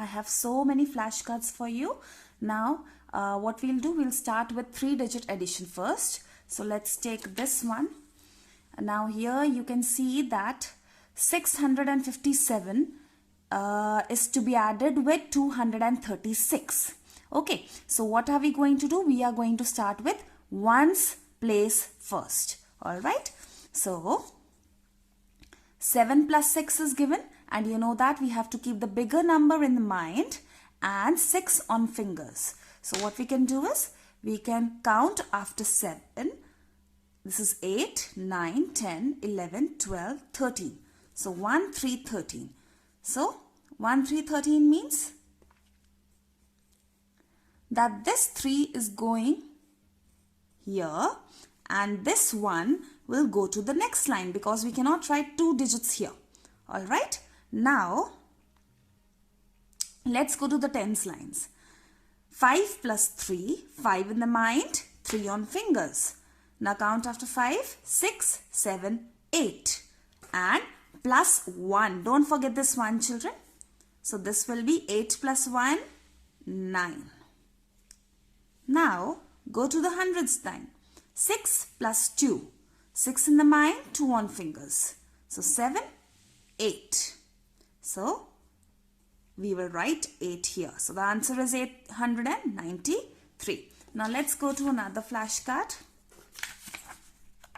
have so many flashcards for you. Now, what we'll do, we'll start with 3-digit addition first. So let's take this one. Now here you can see that 657 is to be added with 236. Okay, so what are we going to do? We are going to start with ones place first. Alright, so 7 plus 6 is given, and you know that we have to keep the bigger number in the mind and 6 on fingers. So what we can do is, we can count after 7. This is 8, 9, 10, 11, 12, 13. So 1, 3, 13. So 1, 3, 13 means that this 3 is going here and this 1 will go to the next line because we cannot write 2 digits here. Alright. Now, let's go to the tens lines. 5 plus 3, 5 in the mind, 3 on fingers. Now count after 5, 6, 7, 8 and plus 1. Don't forget this 1, children. So this will be 8 plus 1, 9. Now go to the hundreds line. 6 plus 2, 6 in the mind, 2 on fingers. So 7, 8. So we will write 8 here. So the answer is 893. Now let's go to another flashcard.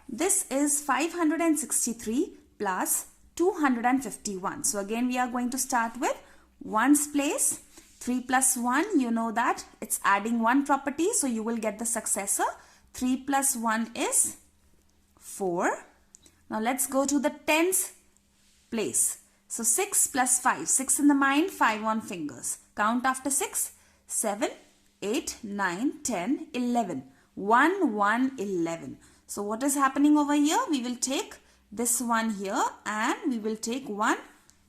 This is 563 plus 251. So again we are going to start with ones place. 3 plus 1, you know that it's adding 1 property, so you will get the successor. 3 plus 1 is 4. Now let's go to the tens place. So 6 plus 5, 6 in the mind, 5 on fingers. Count after 6, 7, 8, 9, 10, 11. 1, 1, 11. So what is happening over here? We will take this one here and we will take 1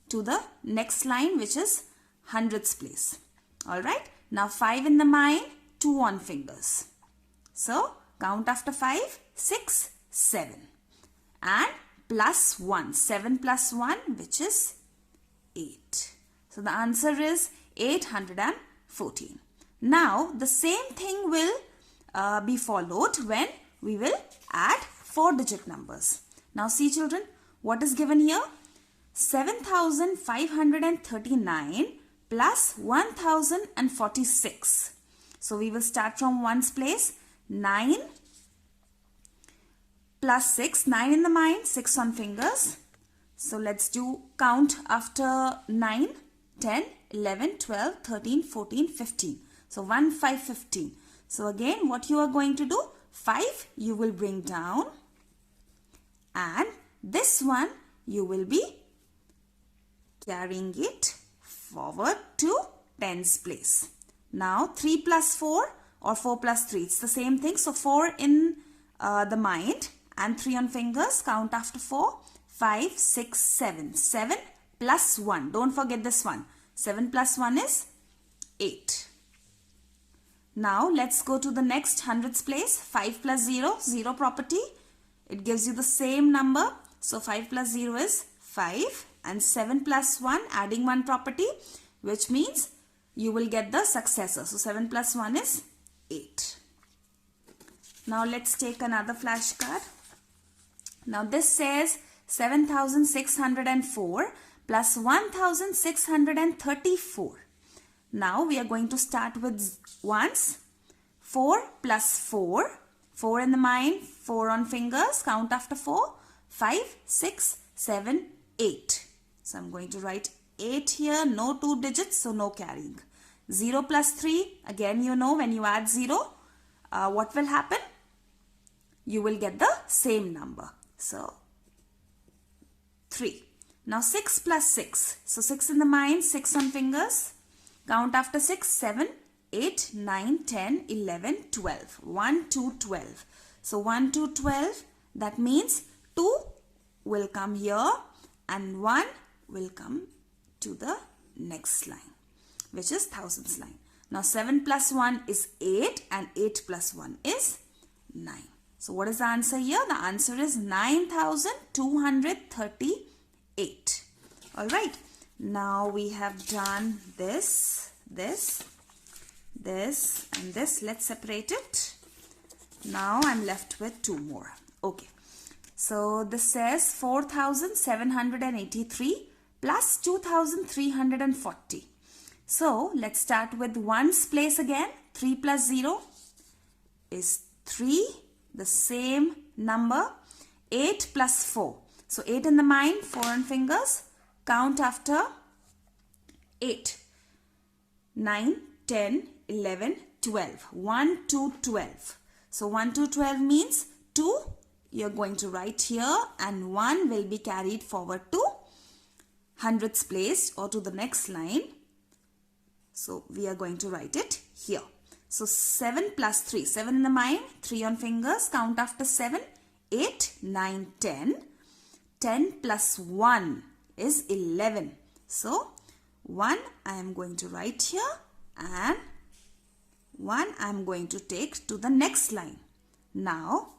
to the next line, which is hundreds place. Alright. Now 5 in the mind, 2 on fingers. So count after 5, 6, 7. And plus 1. 7 plus 1, which is 8. So the answer is 814. Now the same thing will be followed when we will add 4-digit numbers. Now see children, what is given here? 7,539 plus 1,046. So we will start from ones place. 9 plus 6, 9 in the mind, 6 on fingers. So let's do count after 9, 10, 11, 12, 13, 14, 15. So 1, 5, 15. So again what you are going to do, 5 you will bring down and this one you will be carrying it forward to tens place. Now 3 plus 4 or 4 plus 3, it's the same thing. So 4 in the mind and 3 on fingers. Count after 4, 5, 6, 7. 7 plus 1. Don't forget this one. 7 plus 1 is 8. Now let's go to the next hundreds place. 5 plus 0, 0 property. It gives you the same number. So 5 plus 0 is 5 and 7 plus 1 adding 1 property, which means you will get the successor. So 7 plus 1 is 8. Now let's take another flashcard. Now this says 7,604 plus 1,634. Now we are going to start with ones. 4 plus 4. 4 in the mind, 4 on fingers. Count after 4. 5, 6, 7, 8. So I'm going to write 8 here. No 2 digits, so no carrying. 0 plus 3. Again, you know when you add 0, what will happen? You will get the same number. So 3. Now 6 plus 6. So 6 in the mind, 6 on fingers. Count after 6, 7, 8, 9, 10, 11, 12. 1, 2, 12. So 1, 2, 12. That means 2 will come here and 1 will come to the next line, which is thousands line. Now 7 plus 1 is 8 and 8 plus 1 is 9. So what is the answer here? The answer is 9,238. Alright. Now we have done this, this, and this. Let's separate it. Now I'm left with 2 more. Okay. So this says 4,783 plus 2,340. So let's start with ones place again. 3 plus 0 is 3. The same number. 8 plus 4. So 8 in the mind, 4 on fingers. Count after 8. 9, 10, 11, 12. 1 to 12. So 1 to 12 means 2 you're going to write here and 1 will be carried forward to hundredths place or to the next line. So we are going to write it here. So 7 plus 3. 7 in the mind, 3 on fingers. Count after 7. 8, 9, 10. 10 plus 1 is 11. So 1 I am going to write here and 1 I am going to take to the next line. Now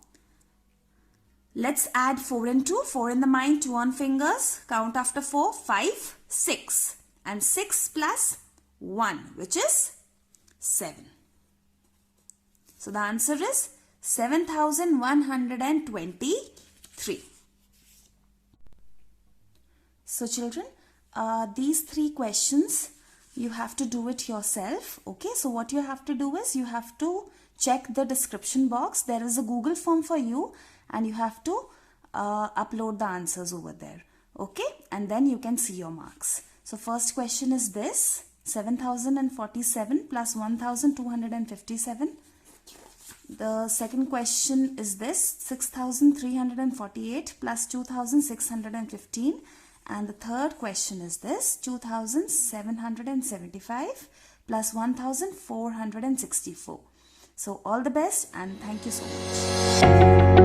let's add 4 and 2. 4 in the mind, 2 on fingers. Count after 4. 5, 6. And 6 plus 1, which is 7. So the answer is 7,123. So children, these 3 questions, you have to do it yourself. Okay, so what you have to do is you have to check the description box. There is a Google form for you and you have to upload the answers over there. Okay, and then you can see your marks. So first question is this, 7,047 plus 1,257. The second question is this, 6,348 plus 2,615. And the third question is this, 2,775 plus 1,464. So all the best and thank you so much.